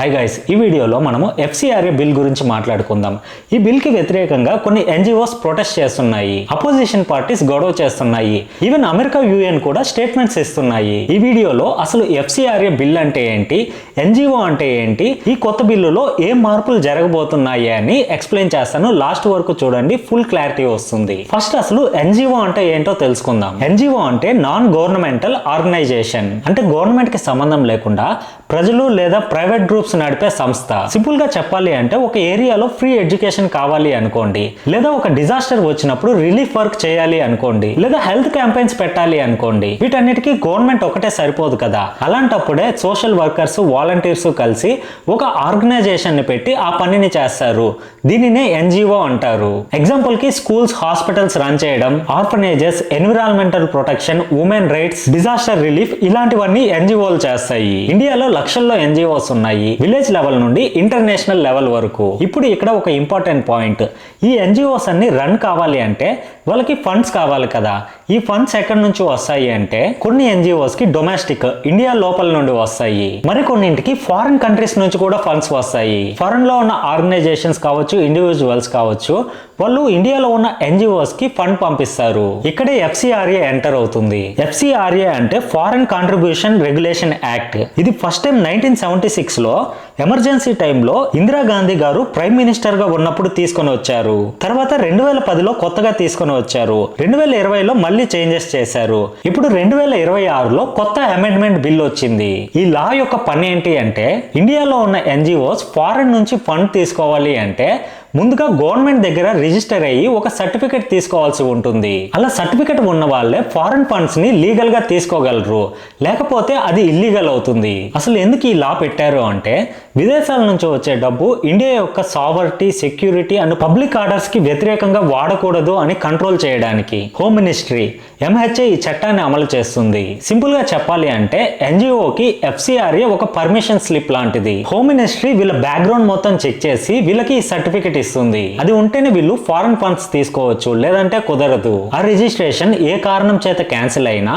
Hi guys, ఈ వీడియోలో మనము FCRA బిల్ గురించి మాట్లాడుకుందాం. ఈ బిల్ కి వ్యతిరేకంగా కొన్ని NGOs ప్రొటెస్ట్ చేస్తున్నాయి, అపోజిషన్ పార్టీస్ గొడవ చేస్తున్నాయి, ఈవెన్ అమెరికా UN కూడా స్టేట్మెంట్స్ ఇస్తున్నాయి. ఈ వీడియోలో అసలు FCRA బిల్ అంటే ఏంటి, NGO అంటే ఏంటి, ఈ కొత్త బిల్లులో ఏం మార్పులు జరగబోతున్నాయి అని ఎక్స్ప్లెయిన్ చేస్తాను. లాస్ట్ వరకు చూడండి, ఫుల్ క్లారిటీ వస్తుంది. ఫస్ట్ అసలు NGO అంటే ఏంటో తెలుసుకుందాం. NGO అంటే నాన్ గవర్నమెంటల్ ఆర్గనైజేషన్, అంటే గవర్నమెంట్ కి సంబంధం లేకుండా ప్రజలు లేదా ప్రైవేట్ గ్రూప్స్ నడిపే సంస్థ. సింపుల్ గా చెప్పాలి అంటే ఒక ఏరియాలో ఫ్రీ ఎడ్యుకేషన్ కావాలి అనుకోండి, లేదా ఒక డిజాస్టర్ వచ్చినప్పుడు రిలీఫ్ వర్క్ చేయాలి అనుకోండి, లేదా హెల్త్ క్యాంపెయిన్స్ పెట్టాలి అనుకోండి, వీటన్నిటికీ గవర్నమెంట్ ఒకటే సరిపోదు కదా. అలాంటప్పుడే సోషల్ వర్కర్స్, వాలంటీర్స్ కలిసి ఒక ఆర్గనైజేషన్ ని పెట్టి ఆ పనిని చేస్తారు. దీనినే NGO అంటారు. ఎగ్జాంపుల్ కి స్కూల్స్, హాస్పిటల్స్ రన్ చేయడం, orphanages, environmental protection, women rights, disaster relief ఇలాంటివన్నీ NGOలు చేస్తాయి. ఇండియాలో లక్షల్లో NGOs ఉన్నాయి, విలేజ్ లెవెల్ నుండి ఇంటర్నేషనల్ లెవెల్ వరకు. ఇప్పుడు ఇక్కడ ఒక ఇంపార్టెంట్ పాయింట్, ఈ NGOs అన్ని రన్ కావాలి అంటే వాళ్ళకి ఫండ్స్ కావాలి కదా. ఈ ఫండ్స్ ఎక్కడి నుంచి వస్తాయి అంటే కొన్ని NGOs కి డొమెస్టిక్, ఇండియా లోపల నుండి వస్తాయి, మరికొన్నింటికి ఫారిన్ కంట్రీస్ నుంచి కూడా ఫండ్స్ వస్తాయి. ఫారిన్ లో ఉన్న ఆర్గనైజేషన్స్ కావచ్చు, ఇండివిజువల్స్ కావచ్చు, వాళ్ళు ఇండియాలో ఉన్న NGOs కి ఫండ్ పంపిస్తారు. ఇక్కడే FCRA ఎంటర్ అవుతుంది. FCRA అంటే ఫారిన్ కాంట్రిబ్యూషన్ రెగ్యులేషన్ యాక్ట్. ఇది ఫస్ట్ టైం 1976 లో ఎమర్జెన్సీ టైంలో ఇందిరాగాంధీ గారు ప్రైమ్ మినిస్టర్ గా ఉన్నప్పుడు తీసుకొని వచ్చారు. తర్వాత 2010లో కొత్తగా తీసుకొని వచ్చారు. 2020లో మళ్ళీ చేంజెస్ చేశారు. ఇప్పుడు 2026లో కొత్త అమెండ్మెంట్ బిల్ వచ్చింది. ఈ లా యొక్క పని ఏంటి అంటే, ఇండియాలో ఉన్న NGOs ఫారెన్ నుంచి ఫండ్ తీసుకోవాలి అంటే ముందుగా గవర్నమెంట్ దగ్గర రిజిస్టర్ అయ్యి ఒక సర్టిఫికెట్ తీసుకోవాల్సి ఉంటుంది. అలా సర్టిఫికెట్ ఉన్న వాళ్ళే ఫారెన్ ఫండ్స్ ని లీగల్ గా తీసుకోగలరు, లేకపోతే అది ఇల్లీగల్ అవుతుంది. అసలు ఎందుకు ఈ లా పెట్టారు అంటే, విదేశాల నుంచి వచ్చే డబ్బు ఇండియా యొక్క సావర్టీ, సెక్యూరిటీ అండ్ పబ్లిక్ ఆర్డర్స్ కి వ్యతిరేకంగా వాడకూడదు అని కంట్రోల్ చేయడానికి. హోమ్ మినిస్ట్రీ MHA ఈ చట్టాన్ని అమలు చేస్తుంది. సింపుల్ గా చెప్పాలి అంటే NGO కి FCRA ఒక పర్మిషన్ స్లిప్ లాంటిది. హోమ్ మినిస్ట్రీ వీళ్ళ బ్యాక్గ్రౌండ్ మొత్తం చెక్ చేసి వీళ్ళకి ఈ సర్టిఫికెట్ ఇస్తుంది. అది ఉంటేనే వీళ్ళు ఫారెన్ ఫండ్స్ తీసుకోవచ్చు, లేదంటే కుదరదు. ఆ రిజిస్ట్రేషన్ ఏ కారణం చేత క్యాన్సిల్ అయినా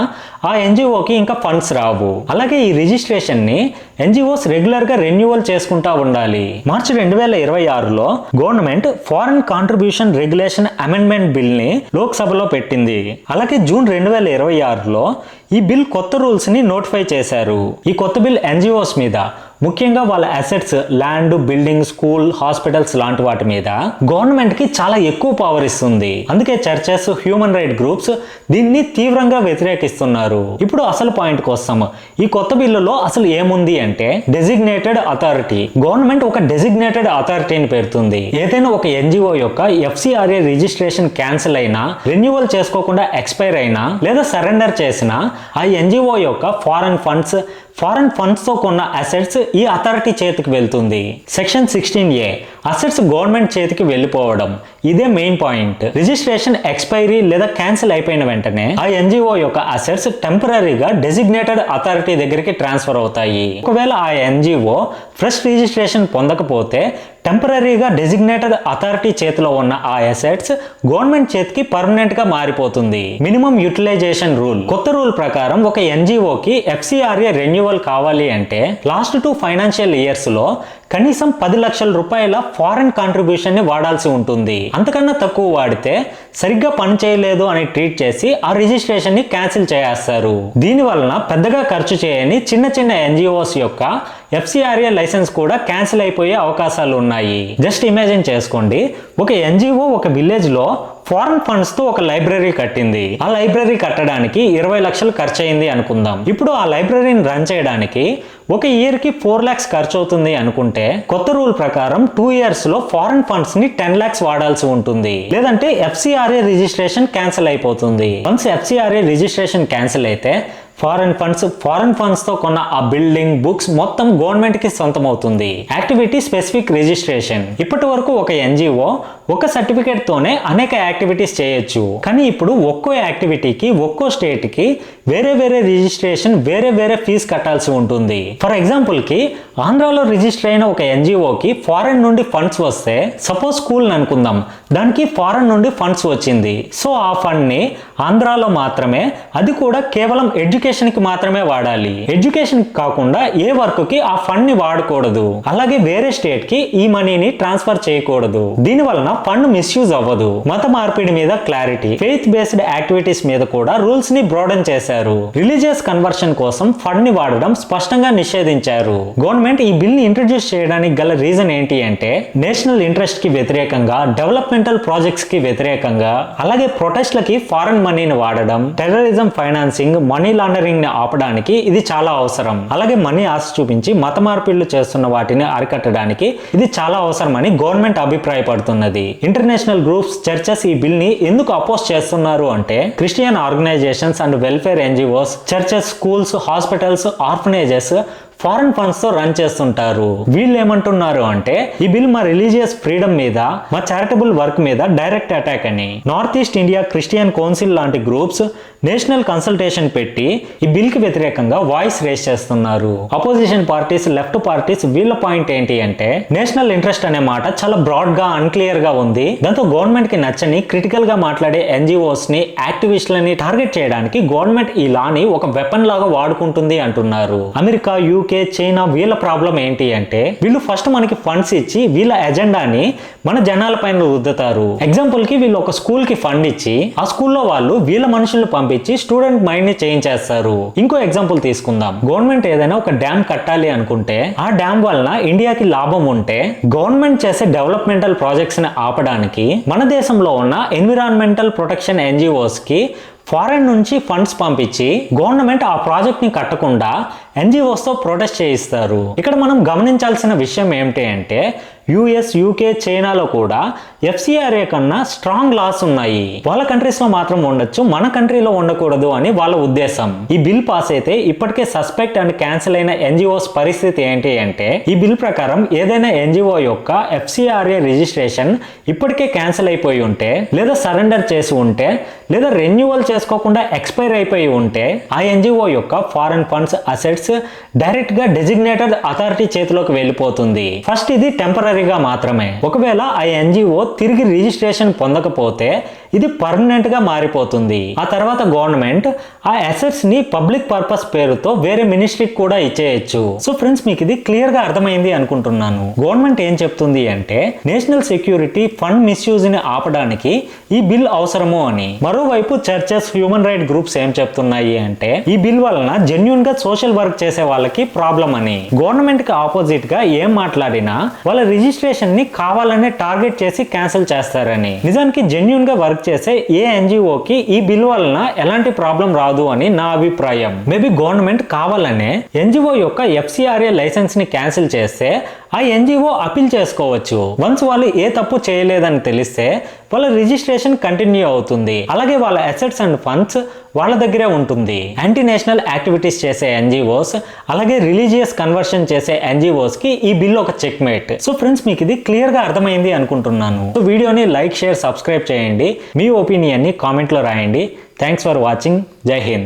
ఆ NGO కి ఇంకా ఫండ్స్ రావు. అలాగే ఈ రిజిస్ట్రేషన్ ని NGOs రెగ్యులర్ గా రెన్యువల్ చేసుకుంటా ఉండాలి. మార్చి 2026లో government foreign contribution regulation amendment bill ని లోక్సభలో పెట్టింది. అలాగే జూన్ 2026లో ఈ బిల్ కొత్త రూల్స్ ని నోటిఫై చేశారు. ఈ కొత్త బిల్ NGOs మీద, ముఖ్యంగా వాళ్ళ assets, land, building, school, hospitals లాంటి వాటి మీద గవర్నమెంట్ కి చాలా ఎక్కువ పవర్ ఇస్తుంది. అందుకే చర్చెస్, హ్యూమన్ రైట్ గ్రూప్స్ దీన్ని తీవ్రంగా వ్యతిరేకిస్తున్నారు. ఇప్పుడు అసలు పాయింట్ కోసం, ఈ కొత్త బిల్లులో అసలు ఏముంది అంటే డెసిగ్నేటెడ్ అథారిటీ. గవర్నమెంట్ ఒక డెసిగ్నేటెడ్ అథారిటీని పెడుతుంది. ఏదైనా ఒక NGO యొక్క FCRA రిజిస్ట్రేషన్ క్యాన్సిల్ అయినా, రెన్యువల్ చేసుకోకుండా ఎక్స్పైర్ అయినా, లేదా సరెండర్ చేసినా ఆ NGO యొక్క ఫారెన్ ఫండ్స్ తో కొన్న అసెట్స్ ఈ అథారిటీ చేతికి వెళ్తుంది. సెక్షన్ 16A అసెట్స్ గవర్నమెంట్ చేతికి వెళ్ళిపోవడం, ఇదే మెయిన్ పాయింట్. రిజిస్ట్రేషన్ ఎక్స్పైరీ లేదా క్యాన్సిల్ అయిపోయిన వెంటనే ఆ NGO యొక్క అసెట్స్ టెంపరరీగా డెసిగ్నేటెడ్ అథారిటీ దగ్గరికి ట్రాన్స్ఫర్ అవుతాయి. ఒకవేళ ఆ NGO ఫ్రెష్ రిజిస్ట్రేషన్ పొందకపోతే టెంపరరీగా డెసిగ్నేటెడ్ అథారిటీ చేతిలో ఉన్న ఆ అసెట్స్ గవర్నమెంట్ చేతికి పర్మనెంట్ గా మారిపోతుంది. Minimum utilisation rule. కొత్త రూల్ ప్రకారం ఒక NGO కి FCRA రెన్యువల్ కావాలి అంటే లాస్ట్ 2 ఫైనాన్షియల్ ఇయర్స్ లో కనీసం 10 లక్షల రూపాయల ఫారెన్ కాంట్రిబ్యూషన్ ని వాడాల్సి ఉంటుంది. అంతకన్నా తక్కువ వాడితే సరిగ్గా పని చేయలేదు అని ట్రీట్ చేసి ఆ రిజిస్ట్రేషన్ ని క్యాన్సిల్ చేస్తారు. దీని వలన పెద్దగా ఖర్చు చేయని చిన్న NGOs యొక్క FCRA లైసెన్స్ కూడా క్యాన్సిల్ అయిపోయే అవకాశాలు ఉన్నాయి. జస్ట్ ఇమాజిన్ చేసుకోండి, ఒక NGO ఒక విలేజ్ లో ఫారెన్ ఫండ్స్ తో ఒక లైబ్రరీ కట్టింది. ఆ లైబ్రరీ కట్టడానికి 20 లక్షలు ఖర్చు అయింది అనుకుందాం. ఇప్పుడు ఆ లైబ్రరీని రన్ చేయడానికి ఒక ఇయర్ కి 4 lakhs ఖర్చు అవుతుంది అనుకుంటే, కొత్త రూల్ ప్రకారం 2 years లో ఫారెన్ ఫండ్స్ ని 10 lakhs వాడాల్సి ఉంటుంది. లేదంటే FCRA రిజిస్ట్రేషన్ క్యాన్సిల్ అయిపోతుంది. వన్స్ FCRA రిజిస్ట్రేషన్ క్యాన్సిల్ అయితే ఫారెన్ ఫండ్స్ తో కొన్న ఆ బిల్డింగ్, బుక్స్ మొత్తం గవర్నమెంట్ కి సొంతం అవుతుంది. Activity specific registration. ఇప్పటి వరకు ఒక NGO ఒక సర్టిఫికేట్ తోనే అనేక యాక్టివిటీస్ చేయొచ్చు. కానీ ఇప్పుడు ఒక్కో యాక్టివిటీకి, ఒక్కో స్టేట్ కి వేరే వేరే రిజిస్ట్రేషన్ వేరే వేరే ఫీజు కట్టాల్సి ఉంటుంది. ఫర్ ఎగ్జాంపుల్ కి ఆంధ్రాలో రిజిస్టర్ అయిన ఒక ఎన్జిఓకి ఫారెన్ నుండి ఫండ్స్ వస్తే, సపోజ్ స్కూల్ అనుకుందాం, దానికి ఫారెన్ నుండి ఫండ్స్ వచ్చింది. సో ఆ ఫండ్ ని ఆంధ్రాలో మాత్రమే, అది కూడా కేవలం ఎడ్యుకేషన్ కి మాత్రమే వాడాలి. ఎడ్యుకేషన్ కాకుండా ఏ వర్క్ కి ఆ ఫండ్ ని వాడకూడదు. అలాగే వేరే స్టేట్ కి ఈ మనీని ట్రాన్స్ఫర్ చేయకూడదు. దీని వలన ఫండ్ మిస్యూజ్ అవ్వదు. మత మార్పిడి మీద క్లారిటీ, ఫెయిత్ బేస్డ్ యాక్టివిటీస్ మీద కూడా రూల్స్ ని బ్రాడన్ చేశారు. రిలీజియస్ కన్వర్షన్ కోసం ఫండ్ ని వాడడం స్పష్టంగా నిషేధించారు. గవర్నమెంట్ ఈ బిల్ ని ఇంట్రడ్యూస్ చేయడానికి గల రీజన్ ఏంటి అంటే, నేషనల్ ఇంట్రెస్ట్ కి వ్యతిరేకంగా, డెవలప్మెంటల్ ప్రాజెక్ట్స్ కి వ్యతిరేకంగా, అలాగే ప్రొటెస్ట్లకి ఫారెన్ మనీని వాడడం, టెర్రరిజం ఫైనాన్సింగ్, మనీ లాండరింగ్ ని ఆపడానికి ఇది చాలా అవసరం. అలాగే మనీ ఆశ చూపించి మత మార్పిళ్లు చేస్తున్న వాటిని అరికట్టడానికి ఇది చాలా అవసరమని గవర్నమెంట్ అభిప్రాయపడుతున్నది. ఇంటర్నేషనల్ గ్రూప్స్, చర్చెస్ ఈ బిల్ ని ఎందుకు అపోజ్ చేస్తున్నారు అంటే, Christian organisations and welfare NGOs, churches, schools, hospitals, orphanages foreign funds తో రన్ చేస్తుంటారు. వీళ్ళు ఏమంటున్నారు అంటే, ఈ బిల్ మా రిలీజియస్ ఫ్రీడమ్ మీద, మా చారిటబుల్ వర్క్ మీద డైరెక్ట్ అటాక్ అని. North east India Christian council లాంటి గ్రూప్స్ నేషనల్ కన్సల్టేషన్ పెట్టి ఈ బిల్ కి వ్యతిరేకంగా వాయిస్ రేస్ చేస్తున్నారు. అపోజిషన్ పార్టీస్, లెఫ్ట్ పార్టీస్ వీళ్ళ పాయింట్ ఏంటి అంటే, నేషనల్ ఇంట్రెస్ట్ అనే మాట చాలా బ్రాడ్ గా, అన్క్లియర్ గా ఉంది. దాంతో గవర్నమెంట్ కి నచ్చని, క్రిటికల్ గా మాట్లాడే ఎన్జిఓస్ ని, యాక్టివిస్టులని టార్గెట్ చేయడానికి గవర్నమెంట్ ఈ లాని ఒక వెపన్ లాగా వాడుకుంటుంది అంటున్నారు. అమెరికా, యూకే, చైనా వీళ్ళ ప్రాబ్లం ఏంటి అంటే, వీళ్ళు ఫస్ట్ మనకి ఫండ్స్ ఇచ్చి వీళ్ళ ఎజెండాని మన జనాల పైన రుద్దుతారు. ఎగ్జాంపుల్ కి వీళ్ళు ఒక స్కూల్ కి ఫండ్ ఇచ్చి, ఆ స్కూల్లో వాళ్ళు వీళ్ళ మనుషులు పంపించి స్టూడెంట్ మైండ్ ని చేంజ్ చేస్తారు. ఇంకో ఎగ్జాంపుల్ తీసుకుందాం. గవర్నమెంట్ ఏదైనా ఒక డ్యామ్ కట్టాలి అనుకుంటే, ఆ డ్యామ్ వలన ఇండియాకి లాభం ఉంటే, గవర్నమెంట్ చేసే డెవలప్మెంటల్ ప్రాజెక్ట్స్ ని ఆపడానికి మన దేశంలో ఉన్న ఎన్విరాన్మెంటల్ ప్రొటెక్షన్ ఎన్జిఓస్ కి ఫారెన్ నుంచి ఫండ్స్ పంపించి గవర్నమెంట్ ఆ ప్రాజెక్ట్ ని కట్టకుండా ఎన్జిఓస్ తో ప్రొటెస్ట్ చేయిస్తారు. ఇక్కడ మనం గమనించాల్సిన విషయం ఏమిటి అంటే, యుఎస్, యూకే, చైనాలో కూడా ఎఫ్సిఆర్ఏ కన్నా స్ట్రాంగ్ లాస్ ఉన్నాయి. వాళ్ళ కంట్రీస్ లో మాత్రం ఉండొచ్చు, మన కంట్రీలో ఉండకూడదు అని వాళ్ళ ఉద్దేశం. ఈ బిల్ పాస్ అయితే ఇప్పటికే సస్పెక్ట్ అండ్ క్యాన్సిల్ అయిన ఎన్జిఓస్ పరిస్థితి ఏంటి అంటే, ఈ బిల్ ప్రకారం ఏదైనా ఎన్జిఓ యొక్క ఎఫ్సిఆర్ఏ రిజిస్ట్రేషన్ ఇప్పటికే క్యాన్సిల్ అయిపోయి ఉంటే, లేదా సరెండర్ చేసి ఉంటే, లేదా రెన్యువల్ చేసుకోకుండా ఎక్స్పైర్ అయిపోయి ఉంటే, ఆ ఎన్జిఓ యొక్క ఫారెన్ ఫండ్స్, అసెట్స్ డైరెక్ట్ గా డెసిగ్నేటెడ్ అథారిటీ చేతిలోకి వెళ్ళిపోతుంది. ఫస్ట్ ఇది టెంపరరీగా మాత్రమే. ఒకవేళ ఆ ఎన్జిఓ తిరిగి రిజిస్ట్రేషన్ పొందకపోతే ఇది పర్మనెంట్ గా మారిపోతుంది. ఆ తర్వాత గవర్నమెంట్ ఆ అసెట్స్ ని పబ్లిక్ పర్పస్ పేరుతో వేరే మినిస్ట్రీకి కూడా ఇచ్చేయచ్చు. సో ఫ్రెండ్స్, మీకు ఇది క్లియర్ గా అర్థమైంది అనుకుంటున్నాను. గవర్నమెంట్ ఏం చెప్తుంది అంటే, నేషనల్ సెక్యూరిటీ, ఫండ్ మిస్యూజ్ ని ఆపడానికి ఈ బిల్ అవసరము అని. మరోవైపు చర్చెస్, హ్యూమన్ రైట్ గ్రూప్స్ ఏం చెప్తున్నాయి అంటే, ఈ బిల్ వలన జెన్యూన్ గా సోషల్ వర్క్ చేసే వాళ్ళకి ప్రాబ్లం అని. గవర్నమెంట్ కి ఆపోజిట్ గా ఏం మాట్లాడినా వాళ్ళ రిజిస్ట్రేషన్ ని కావాలనే టార్గెట్ చేసి క్యాన్సిల్ చేస్తారని. నిజానికి జెన్యూన్ గా వర్క్ చేసే ఏ ఎన్జిఓకి ఈ బిల్ వలన ఎలాంటి ప్రాబ్లం రాదు అని నా అభిప్రాయం. మేబీ గవర్నమెంట్ కావాలనే ఎన్జిఓ యొక్క ఎఫ్సిఆర్ఏ లైసెన్స్ ని క్యాన్సిల్ చేస్తే ఆ ఎన్జిఓ అపీల్ చేసుకోవచ్చు. వన్స్ వాళ్ళు ఏ తప్పు చేయలేదని తెలిస్తే వాళ్ళ రిజిస్ట్రేషన్ కంటిన్యూ అవుతుంది. అలాగే వాళ్ళ అసెట్స్ అండ్ ఫండ్స్ వాళ్ళ దగ్గరే ఉంటుంది. యాంటీ నేషనల్ యాక్టివిటీస్ చేసే ఎన్జిఓస్, అలాగే రిలీజియస్ కన్వర్షన్ చేసే ఎన్జిఓస్ కి ఈ బిల్ ఒక చెక్ మేట్. సో ఫ్రెండ్స్, మీకు ఇది క్లియర్ గా అర్థమైంది అనుకుంటున్నాను. సో వీడియోని లైక్, షేర్, సబ్స్క్రైబ్ చేయండి. మీ ఒపీనియన్ ని కామెంట్ లో రాయండి. Thanks for watching. జై హింద్.